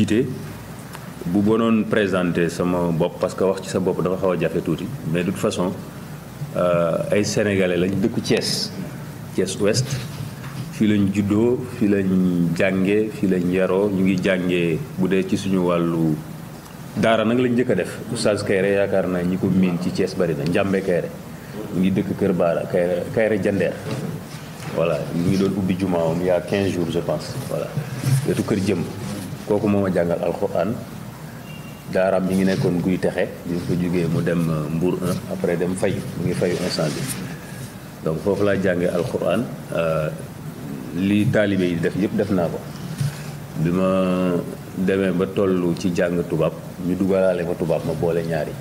jiite bu bonoon présenter sama bopp parce que wax ci sa bopp dafa xaw a jafe tuuti mais de toute façon ay sénégalais lañ dëkku Thiès Ouest fii lañ juddoo fii lañ jàngee fii lañ yaroo ñu ngi jàngee bu dee ci suñu wàllu daara nag lañ njëkk a def Oustaz Kayre yaakaar naa ñi ko miin ci Thiès bari na Njàmbe Kayre ñu ngi dëkk Kër Baara Kayre Jandeer voilà ñu ngi doon ubbi jumaawam il y a 15 jours je pense voilà wetu kër jëm kooku moo ma jàngal alxuraan daaraam mi ngi nekkoon guy texe bi ñu ko jógee mu dem Mbour 1 après dem fayu mu ngi fayu incendie donc foofu laa jàngee alxuraan li taalibe yi def yëpp def naa ko bi ma demee ba toll ci jàng tubaab ñu dugalaale ma tubaab ma boole ñaari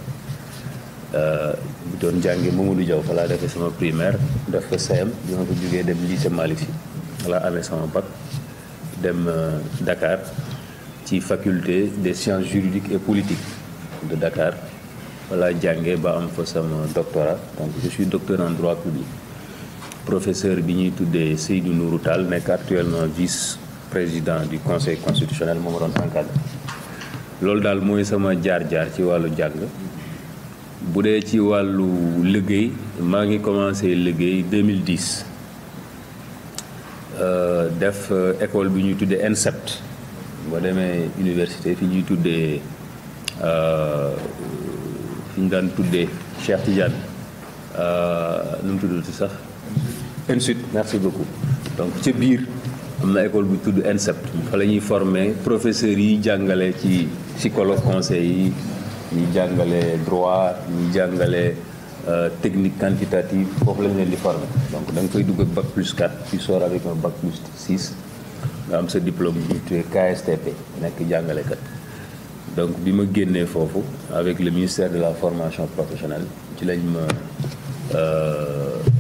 bi doon jànge Mamadou Diaw fa laa defee sama primaire def fa CM bi ma ko jógee dem lycée Malick Sy laa amee sama bac dem Dakar ci faculté des sciences juridiques et politiques de Dakar voilà jàngee ba am fa sama doctorat donc je suis docteur en droit public professeur bi ñuy tuddee Seydou Nourou Tall nekk actuellement vice-président du conseil constitutionnel moo ma doon encadré loolu daal mooy sama jaar-jaar ci wàllu jàng bu dee ci wàllu liggéey maa ngi commencé liggéey 2010 def école bi ñuy tuddee INSEPT boo demee université fi ñuy tuddee fi ñu daan tuddee Cheikh Tidiane nu mu tuddati sax INSUT merci beaucoup donc ca biir am na école bu tudd INSEPT fa la ñuy former professeurs yi jàngale ci psychologue conseil yi ñi jàngale droit ñi jàngale technique quantitative foofu lañ leen di former donc da nga koy dugg ak bac plus 4 tu sors avec un bac plus 6 nga am sa diplôme bu ñu tuddee KSTP nekk jàngalekat donc bi ma génnee foofu avec le ministère de la formation professionnelle ci lañ ma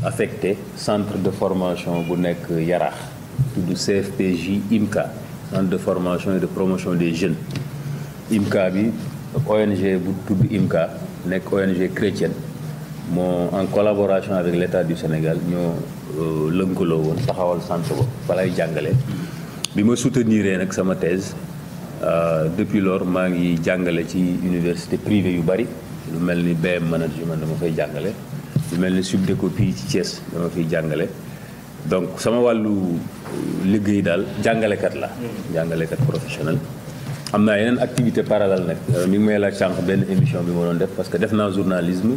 affecté centre de formation bu nekk Yaraax tudd CFPJ IMCA centre de formation et de promotion des jeunes IMCA bi ONG bu tudd IMCA nekk ONG chrétienne moo en collaboration avec l'État du Sénégal ñoo lënkaloo woon taxawal centre ba fa lay jàngale bi ma soutenir nag sama thèse depuis lors maa ngi jàngale ci université privée yu bari lu mel ni BM management dama fay jàngale lu mel ni Subdeco ci Thiès dama fiy jàngale donc sama wàllu liggéey daal jàngalekat la jàngalekat professionnel am naa yeneen activité parallèle nag mi ngi may laaj sànq benn émission bi ma doon def parce que def naa journalisme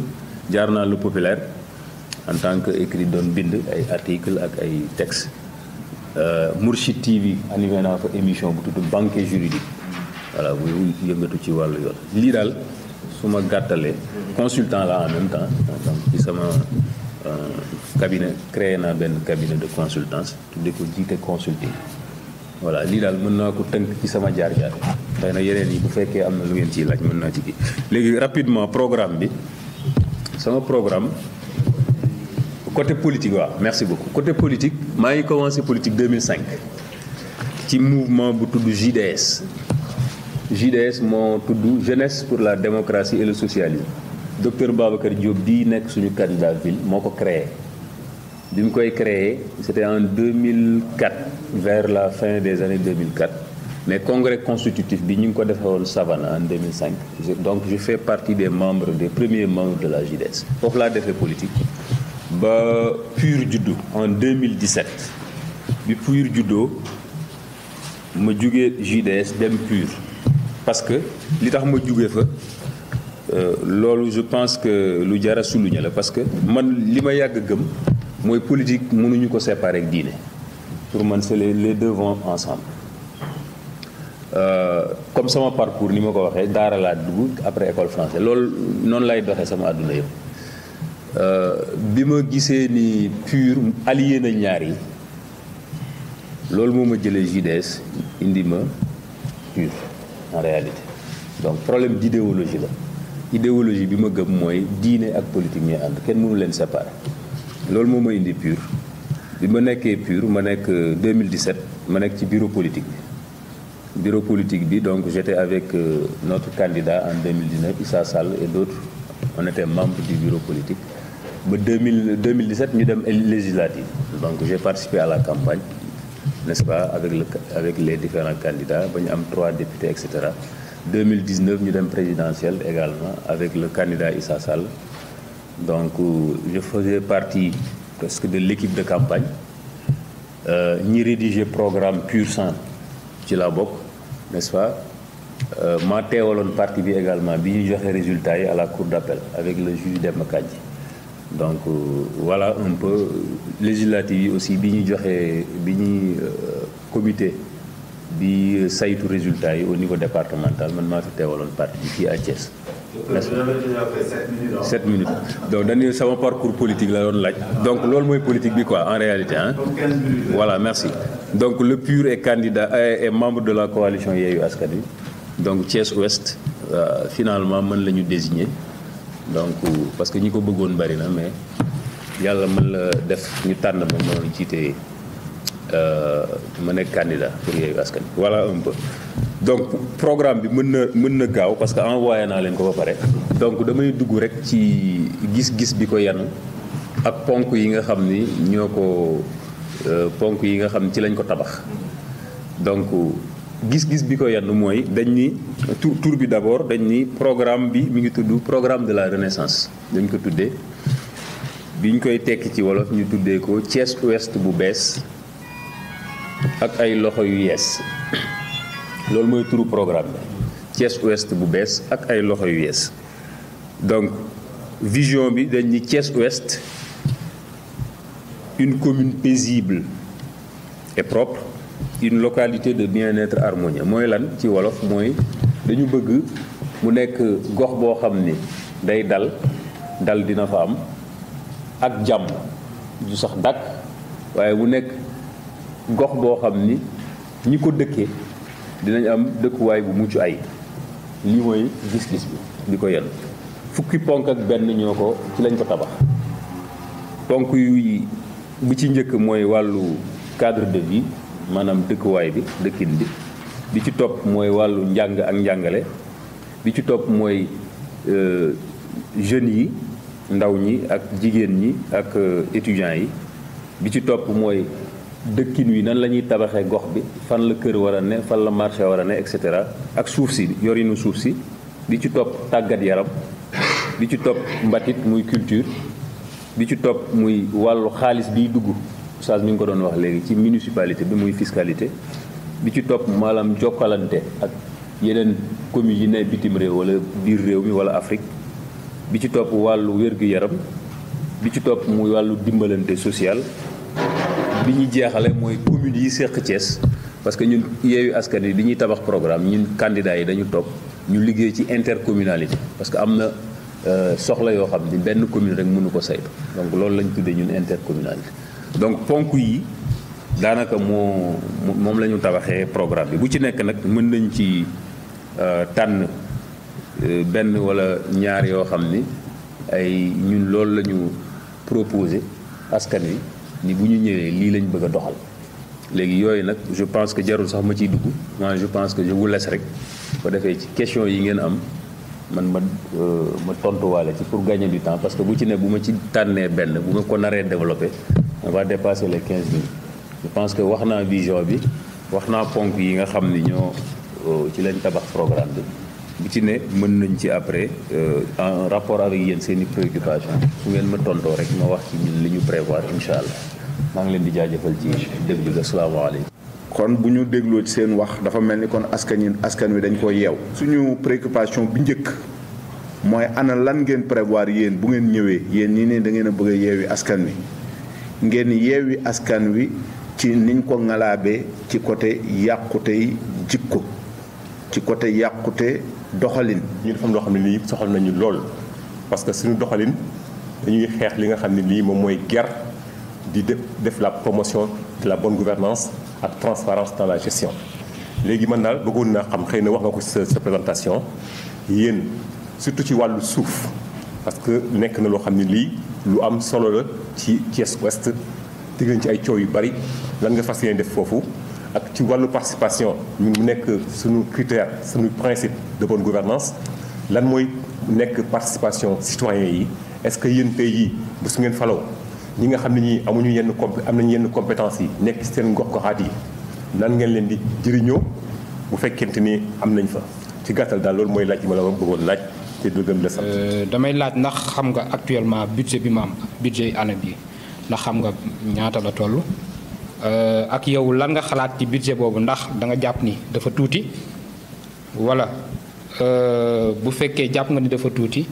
jaar naa Le Populaire en tant que écrit doon bind ay article ak ay texte Mourchid TV animé naa fa émission bu tudd banquet juridique voilà bu yëngatu ci wàllu yoon lii daal su ma gàttalee consultant la en même temps donc ci sama cabinet créé naa benn cabinet de consultance tudde ko jiite consulting voilà lii daal mën naa ko tënk ci sama jaar-jaar xëy na yeneen yi bu fekkee am na lu ngeen ciy laaj mën naa ci kii léegi rapidement programme bi sama programme côté politique waaw merci beaucoup côté politique maa ngi commencé politique 2005 ci mouvement bu tudd JDS moo tudd jeunesse pour la démocratie et le socialisme docteur Babacar Diop di nekk suñu candidat ville moo ko créé bi mu koy créé c'était en 2004 vers la fin des années 2004 mais congrès constitutif bi ñu ngi ko defee woon Savana en 2005 donc je fais partie des premiers membres de la JDS foofu laa defee politique ba PUR juddu en 2017 bi PUR juddoo ma jugee JDS dem PUR parce que li tax ma jugee fa loolu je pense que lu jar a souligner la parce que man li ma yàgg gëm mooy politique mënuñu ko séparer ak diine pour man c'est les deux vont ensemble comme sama parcours ni ma ko waxee daara laa dugg après école française loolu noonu lay doxee sama àdduna yëpp bi ma gisee ni PUR allié na ñaar yi loolu moo ma jëlee JDS indi ma PUR en réalité donc problème d'idéologie la idéologie bi ma gëm mooy diine ak politique ñuy ànd kenn mënu leen séparer loolu moo ma indi PUR bi ma nekkee PUR ma nekk 2017 ma nekk ci bureau politique bi donc j'étais avec notre candidat en 2019 Issa Sall et d'autres on était membres du bureau politique ba 2017 ñu dem législative donc j'ai participé à la campagne n'est-ce pas, avec les différents candidats ba ñu am 3 députés et cetera 2019 ñu dem présidentielle également avec le candidat Issa Sall. Donc je faisais partie presque de l'équipe de campagne ñi rédiger programme pur sang ci la bokk, n'est-ce pas. maa teewaloon parti bi également bi ñu joxe résultats yi à la cour d'appel avec le juge Demba Kandji. Donc voilà un peu législative yi aussi bi ñu joxe bi ñuy comité bi saytu résultats yi au niveau départemental man maa fi teewaloon parti bi fii à Thiès. 7 minutes donc dañuy sama parcours politique la doon laaj donc loolu mooy politique bi quoi en réalité hein. Voilà, merci. Donc le PUR est candidat est membre de la coalition Yewwi Askan Wi. Donc Thiès Ouest finalement mën la ñu désigner donc parce que ñi ko bëggoon bari na mais yàlla mën la def ñu tànn ma moo jiite ma nekk candidat pour Yewwi Askan Wi. Voilà un peu. Donc programme bi mën na gaaw parce que envoyé naa leen ko ba pare. Donc damay dugg rek ci gis-gis bi ko yanu ak ponk yi nga xam ni ñoo ko ponk yi nga xam ni ci lañ ko tabax. Donc gis-gis bi ko yenn mooy dañ ni tur bi d'abord dañ ni programme bi mi ngi tudd programme de la renaissance dañ ko tuddee bi ñu koy tekki ci wolof ñu tuddee ko Thiès Ouest bu bees ak ay loxo yu yees loolu mooy turu programme bi Thiès Ouest bu bees ak ay loxo yu yees. Donc vision bi dañ ni Thiès Ouest une commune paisible et propre, une localité de bien-être harmonieux mooy lan ci wolof mooy dañu bëgg mu nekk gox boo xam ni day dal dina fa am ak jàmm du sax dàkk waaye mu nekk gox boo xam ni ñi ko dëkkee dinañ am dëkkuwaay bu mucc ay lii mooy gis-gis bi ko yenn fukki ponk ak benn ñoo ko ci lañ ko tabax. ponk yu bu ci njëkk mooy wàllu cadre de vie maanaam dëkkuwaay bi dëkkin bi ci topp mooy wàllu njàng ak njàngale bi ci topp mooy jeunes yi ndaw ñi ak jigéen ñi ak étudiants yi bi ci topp mooy dëkkin wi nan la ñuy tabaxee gox bi fan la kër war a ne fan la marché war a ne et cetera ak suuf si yorinu suuf si bi ci topp tàggat yaram bi ci topp mbatit muy culture bi ci topp muy wàllu xaalis biy dugg Oustaz mi ngi ko doon wax léegi ci municipalité bi muy fiscalité bi ci topp maanaam jokkalante ak yeneen communes yi ne bitim réew wala biir réew mi wala Afrique bi ci topp wàllu wér-gu-yaram bi ci topp muy wàllu dimbalante social bi ñu jeexale mooy communes yi seq Thiès parce que ñun Yewwi Askan Wi bi ñuy tabax programme ñun candidats yi dañu topp ñu liggéey ci intercommunalité parce que am na soxla yoo xam ni benn commune rek mënu ko saytu donc loolu lañ tuddee ñun intercommunalité. Donc ponk yi daanaka moom la ñu tabaxee programme bi bu ci nekk nag mën nañ ci tànn benn wala ñaar yoo xam ni ay ñun loolu la ñu proposé askan wi ni bu ñu ñëwee lii lañ bëgg a doxal léegi yooyu nag je pense que jarul sax ma ciy dugg moi je pense que je vous laisse rek ko defee ci question yi ngeen am man ma tontuwaale ci pour gagner du temps parce que bu ci ne bu ma ci tànnee benn bu ma ko naree développé on va dépasser les 15 minutes je pense que wax naa vision bi wax naa ponk yi nga xam ni ñoo ci lañ tabax programme bi bu ci ne mën nañ ci après en rapport avec yéen seen i préoccupation su ngeen ma tontoo rek ma wax ci ñun li ñu prévoir incha allah maa ngi leen di jaajëfal ci déglu ga asalaamaaleykum. kon bu ñu dégloo ci seen wax dafa mel ni kon askan wi dañ ko yeew. suñu préoccupation bi njëkk mooy ana lan ngeen prévoir yéen bu ngeen ñëwee yéen ñi ne da ngeen a bëgg a yeewi askan wi ngeen yeewi askan wi ci niñ ko ngalaabee ci côté yàqutey jikko ci côté yàqute doxalin. ñu dafa am loo xam ne lii soxal nañu lool parce que suñu doxalin dañuy xeex li nga xam ne lii moom mooy guerre di def la promotion de la bonne gouvernance ak transparence dans la gestion. léegi man daal bëggoon naa xam xëy na wax nga ko sa présentation yéen surtout ci wàllu suuf parce que nekk na loo xam ne lii lu am solo la ci Thiès Ouest dégg nañ ci ay coow yu bari lan nga fas yéene def foofu ak ci wàllu participation mu nekk suñu critère suñu principe de bonne gouvernance lan mooy nekk participation citoyen yi est-ce que yéen tey jii bu su ngeen faloo ñi nga xam ne ñii amuñu am nañu yenn compétence yi nekk ci seen gox-goxaat yi nan ngeen leen di jëriñoo bu fekkente ni am nañ fa ci gàttal daal loolu mooy laaj bi ma la bëggoon laaj te du gën la sant. damay laaj ndax xam nga actuellement budget bi ma am budget année bi ndax xam nga ñaata la toll ak yow lan nga xalaat ci budget boobu ndax da nga jàpp ni dafa tuuti wala bu fekkee jàpp nga ni dafa tuuti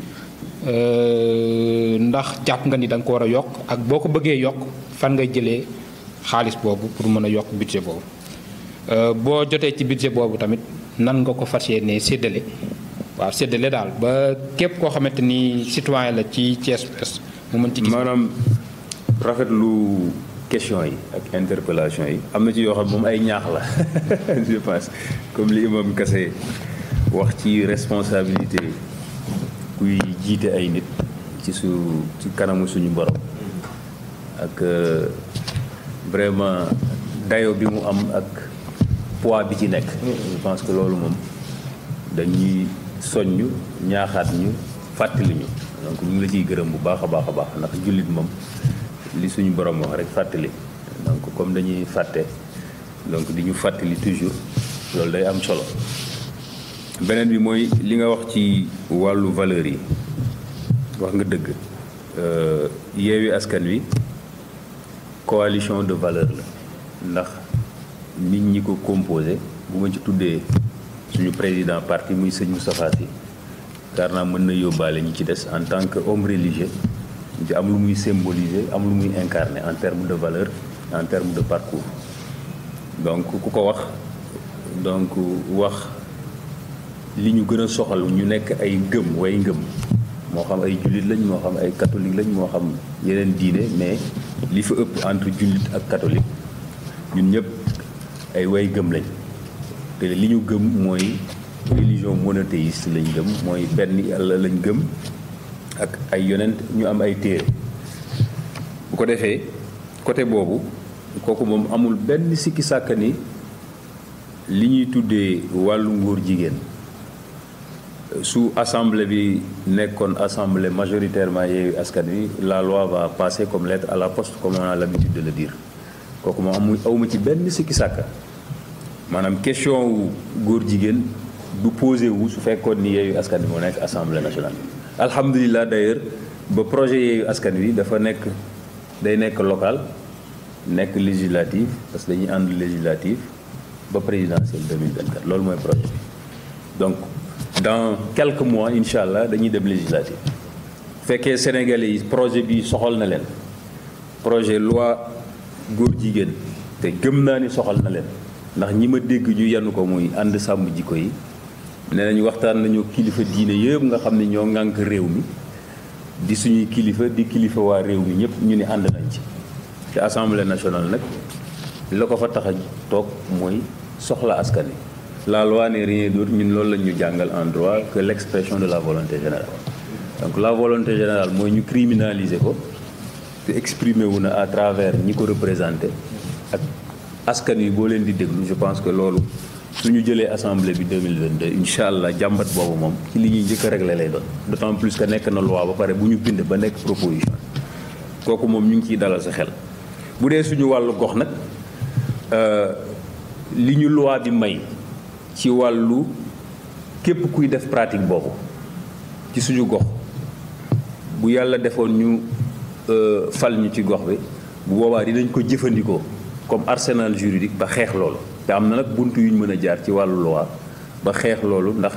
ndax jàpp nga ni da nga ko war a yokk ak boo ko bëggee yokk fan ngay jëlee xaalis boobu pour mën a yokk budget boobu boo jotee ci budget boobu tamit nan nga ko fas yéenee séddale waaw séddale daal ba képp koo xamante ni citoyen la ci Thiès Ouest mu mën ci gis. maanaam rafetlu question yi ak interpellation yi am na ci yoo xam moom ay ñaax la je pense comme li imam Kassé wax ci responsabilité kuy jiite ay nit ci kanamu suñu borom ak vraiment dayo bi mu am ak poids bi ci nekk. je pense que loolu moom dañuy soññ ñaaxaat ñu fàttali ñu donc ñu ngi la ciy gërëm bu baax a baax a baax ndax jullit moom li suñu borom wax rek fàttali donc comme dañuy fàtte donc di ñu fàttali toujours loolu day am solo. beneen bi mooy li nga wax ci wàllu valeur yi wax nga dëgg Yewwi Askan Wi coalition de valeur la ndax nit ñi ko composé bu ma ci tuddee suñu président parti muy sëñ Moustapha Sy car naa mën na yóbbaale ñi ci des en tant que homme religieux di am lu muy symboliser am lu muy incarner en termes de valeur en termes de parcours donc ku ko wax donc wax li ñu gën a soxal ñu nekk ay way ngëm moo xam ay jullit lañ moo xam ay catholique lañ moo xam yeneen diine mais li fa ëpp entre jullit ak catholique ñun ñëpp ay way gëm lañ te li ñu gëm mooy religion monothéiste lañ gëm mooy benn yàlla lañ gëm ak ay yonent ñu am ay téere bu ko defee côté boobu kooku moom amul benn sikki sàkka ni li ñuy tuddee wàllu ngóor jigéen su assemblée bi nekkoon assemblée majoritairement Yewwi Askan Wi la loi va passer comme lettre à la poste comme on a l'habitude de le dire kooku moom awma ci benn sikki sàkka maanaam question wu góor jigéen du posé wu su fekkoon ni Yewwi Askan Wi moo nekk assemblée nationale. alhamdulilah d'ailleurs ba projet Yewwi Askan Wi dafa day nekk local nekk législative parce que dañuy ànd législative ba présidentielle 2024 loolu mooy projet bi donc dans quelques mois incha allah dañuy dem législative fekkee sénégalais yi projet bi soxal na leen projet loi góor jigéen te gëm naa ni soxal na leen ndax ñi ma dégg ñu yenn ko muy ànd sàmm jikko yi nee nañu waxtaan nañu kilifa diine yëpp nga xam ne ñoo ŋànk réew mi di suñuy kilifa di kilifa waa réew mi ñëpp ñu ni ànd nañ ci te assemblée nationale nag la ko fa tax a toog mooy soxla askan wi la loi n'est rien d'autre ñun loolu lañ ñu jàngal en droit que l'expression de la volonté générale donc la volonté générale mooy ñu criminaliser ko te exprimer wu na à travers ñi ko représenté ak askan wi boo leen di déglu je pense que loolu suñu jëlee assemblée bi 2022 incha allah jàmbat boobu moom ci li ñuy njëkk a réglé lay doon d'autant plus que nekk na loi ba pare bu ñu bind ba nekk proposition kooku moom ñu ngi ciy dalal sa xel bu dee suñu wàllu gox nag li ñu loi bi may ci wàllu képp kuy def pratique boobu ci suñu gox bu yàlla defoon ñu fal ñu ci gox bi bu boobaa dinañ ko jëfandikoo comme arsenal juridique ba xeex loolu te am na nag buntu yu ñu mën a jaar ci wàllu loi ba xeex loolu ndax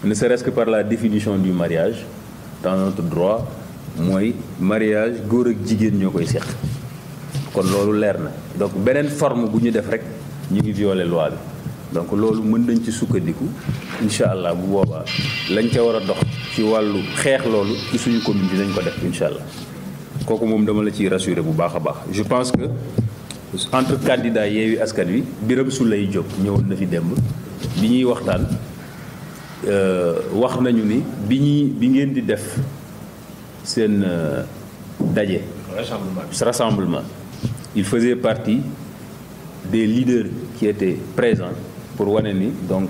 ne serait-ce que par la définition du mariage dans notre droit mooy mariage góor ak jigéen ñoo koy seq kon loolu leer na donc beneen forme bu ñu def rek ñu ngi violer loi bi donc loolu mën nañ ci sukkandiku incha allah bu boobaa lañ ca war a dox ci wàllu xeex loolu ci suñu commune dinañ ko def incha allah kooku moom dama la ciy rassurer bu baax a baax je pense que entre candidats Yewwi Askan Wi Birame Souleye Diop ñëwoon na fi démb bi ñuy waxtaan wax nañu ni bi ngeen di def seen daje rassemblement il faisait partie des leaders qui étaient présents pour wane ni donc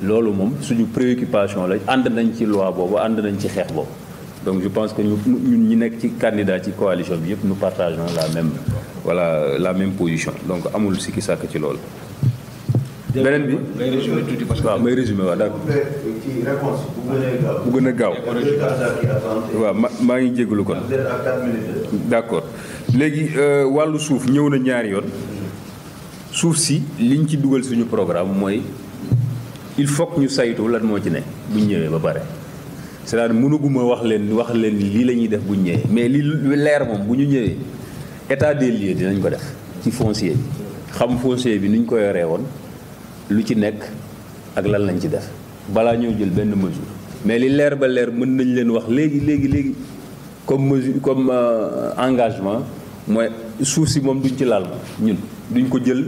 loolu moom suñu préoccupation la ànd nañ ci loi boobu ànd nañ ci xeex boobu donc je pense que ñun ñi nekk ci candidat ci coalition bi yëpp nous partageons la même position donc amul sikki sàkk ci loolu. beneen bi ngay résumé tuuti parce que waaw may résumé waaw d'accord ci réponse bu gën a gaaw waaw maa ngi jégalu kon d'accord léegi wàllu suuf ñëw na ñaari yoon suuf si liñ ci dugal suñu programme mooy il faut que ñu saytu lan moo ci ne buñ ñëwee ba pare c'est-à-dire mënuguma wax leen lii la ñuy def buñ ñëwee mais li leer moom bu ñu ñëwee état des lieux dinañ ko def ci foncier bi xam foncier bi ni ñu ko yoree woon lu ci nekk ak lan lañ ci def balaa ñoo jël benn mesure mais li leer ba leer mën nañ leen wax léegi comme mesure comme engagement mooy suuf si moom duñ ci laal ñun duñ ko jël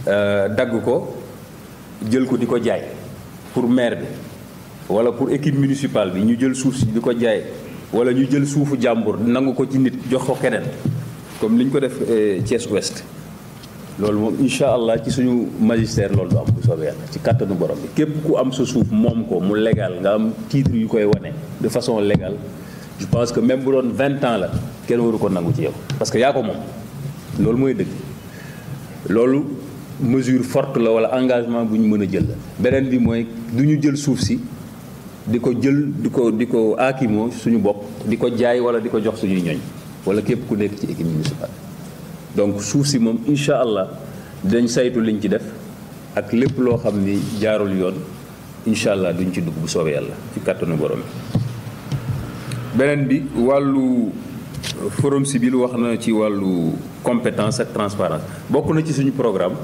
dagg ko jël ko di ko jaay pour maire bi wala pour équipe municipale bi ñu jël suuf si di ko jaay wala ñu jël suufu jàmbur nangu ko ci nit jox ko keneen comme li ñu ko def Thiès Ouest loolu moom incha allah ci suñu magistère loolu du am bu soobee yàlla ci kàttanu borom bi képp ku am sa suuf moom ko mu légal nga am titre yu koy wane de façon légale je pense que même bu doon 20 ans la kenn waru ko nangu ci yow parce que yaa ko moom loolu mooy dëgg loolu mesure forte la wala engagement bu ñu mën a jël la beneen bi mooy du ñu jël suuf si di ko jël di ko aakimoo suñu bopp di ko jaay wala di ko jox suñuy ñoñ wala képp ku nekk ci équipe municipale donc suuf si moom incha allah dinañ saytu liñ ci def ak lépp loo xam ni jaarul yoon incha allah duñ ci dugg bu soobee yàlla ci kàttanu borom beneen bi wàllu forum civil wax na ci wàllu compétence ak transparence bokk na ci suñu programme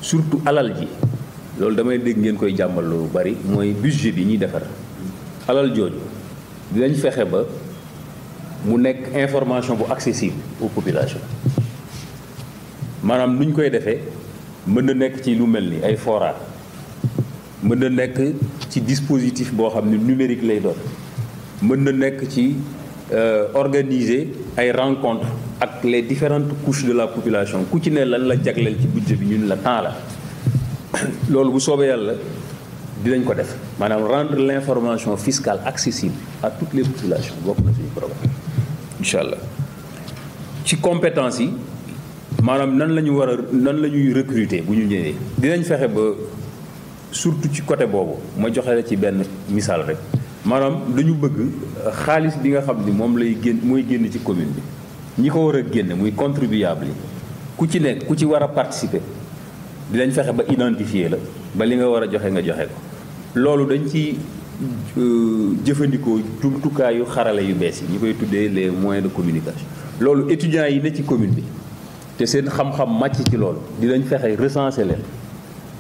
surtout alal ji loolu damay dégg ngeen koy jàmbal lu bari mooy budget bi ñuy defar alal jooju dinañ fexe ba mu nekk information bu accessible aux populations maanaam nu ñu koy defee mën na nekk ci lu mel ni ay forage mën na nekk ci dispositif boo xam ne numérique lay doon mën na nekk ci organiser ay rencontres ak les différentes couches de la population ku ci ne lan la jagleel ci budget bi ñun la temps la loolu bu soobee yàlla dinañ ko def maanaam rendre l'information fiscale accessible à toutes les populations bokk na suñu programme incha allah ci compétence yi maanaam nan la ñuy recruter bu ñu ñëwee dinañ fexe ba surtout ci côté boobu ma joxe la ci benn misaal rek maanaam dañu bëgg xaalis bi nga xam ni moom lay mooy génn ci commune bi ñi ko war a génne muy contribuable yi ku ci nekk ku ci war a participer dinañ fexe ba identifier la ba li nga war a joxe nga joxe ko loolu dañ ci jëfandikoo jumtukaayu xarala yu bees yi ñu koy tuddee les moyens de communication loolu étudiants yi ne ci commune bi te seen xam-xam màcc ci loolu dinañ fexe recenser leen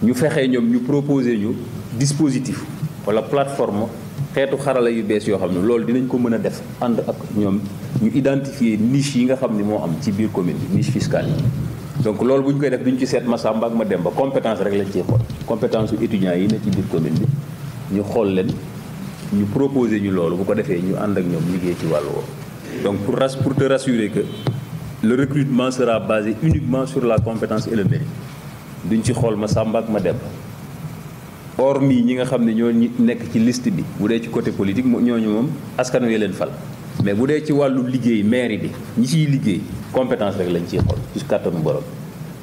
ñu fexe ñoom ñu proposer ñu dispositif wala plateforme xeetu xarala yu bees yoo xam ne loolu dinañ ko mën a def ànd ak ñoom ñu identifier niche yi nga xam ne moo am ci biir commune bi niche fiscale yi donc loolu bu ñu koy def duñ ci seet ma Samba ak ma Demba compétence rek lañ ciy xool compétence yu étudiants yi ne ci biir commune bi ñu xool leen ñu proposer ñu loolu bu ko defee ñu ànd ak ñoom liggéey ci wàllu woowu donc pour te rassurer que le recrutement sera basé uniquement sur la compétence et le mérite duñ ci xool ma Samba ak ma Demba hormis ñi nga xam ne ñoo nekk ci liste bi bu dee ci côté politique ñooñu moom askan wi leen fal mais bu dee ci wàllu liggéey mairie bi ñi ciy liggéey compétence rek lañ ciy xool ci kàttanu borom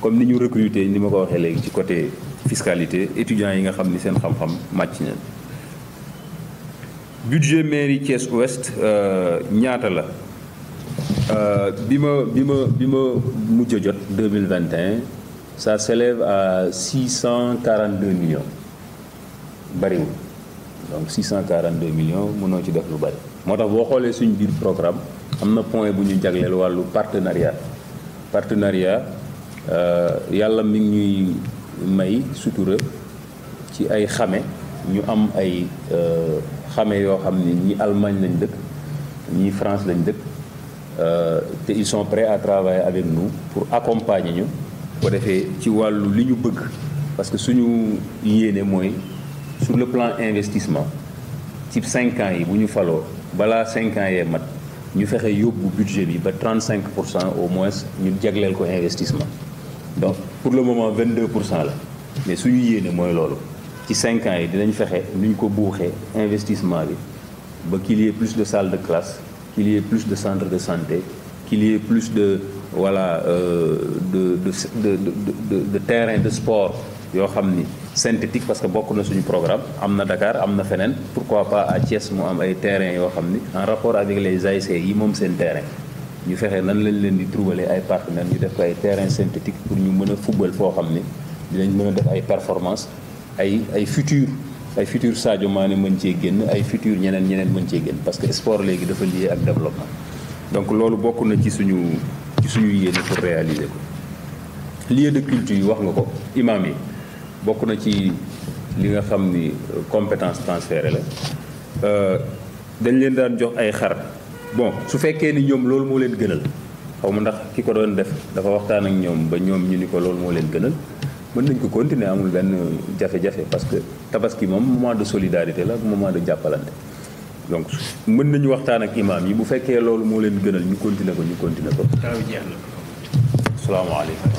comme ni ñu recruter ni ma ko waxee léegi ci côté fiscalité étudiants yi nga xam ni seen xam-xam màcc na budget mairie Thiès Ouest ñaata la bi ma mujj a jot 2021 ça s'élève à 642 millions bariwul donc 642 millions mënoo ci def lu bari moo tax boo xoolee suñ biir programme am na point bu ñu jagleel wàllu partenariat yàlla mi ngi ñuy may sutura ci ay xame ñu am ay xame yoo xam ni ñi Allemagne lañ dëkk ñi France lañ dëkk te ils sont prêts à travailler avec nous pour accompagner ñu ko defee ci wàllu li ñu bëgg parce que suñu yéene mooy sur le plan investissement ci 5 ans yi bu ñu faloo balaa 5 ans yee mat ñu fexe yóbbu budget bi ba 35% au moins ñu jagleel ko investissement donc pour le moment 22% la mais suñu yéene mooy loolu ci 5 ans yi dinañ fexe nu ñu ko buuxee investissement bi ba qu'il y ait plus de salles de classe, qu'il y ait plus de centres de santé, qu'il y ait plus de voilà de terrain de sport yoo xam ni synthétique, parce que bokk na suñu programme am na Dakar am na feneen, pourquoi pas à Thiès mu am ay terrain yoo xam ni en rapport avec les ASC yi moom seen terrain ñu fexe nan lañ leen di trouver ay partenaires ñu def ko ay terrain synthétique pour ñu mën a football foo xam ni dinañ mën a def ay performance ay futur Sadio Mané mën cee génn, ay futur ñeneen mën cee génn, parce que sport léegi dafa lié ak développement. Donc loolu bokk na ci suñu yéene pour réaliser ko. Lieu de culte yi wax nga ko, imam yi bokk na ci li nga xam ni compétence transférée la dañ leen daan jox ay xar. Bon su fekkee ni ñoom loolu moo leen gënal, xaw ma ndax ki ko doon def dafa waxtaan ak ñoom ba ñoom ñu ni ko loolu moo leen gënal, mën nañ ko continuer, amul benn jafe-jafe, parce que tabaski moom moment de solidarité la, moment de jàppalante. Donc mën nañu waxtaan ak imam yi bu fekkee loolu moo leen gënal ñu continuer ko. Salaamaaleykum.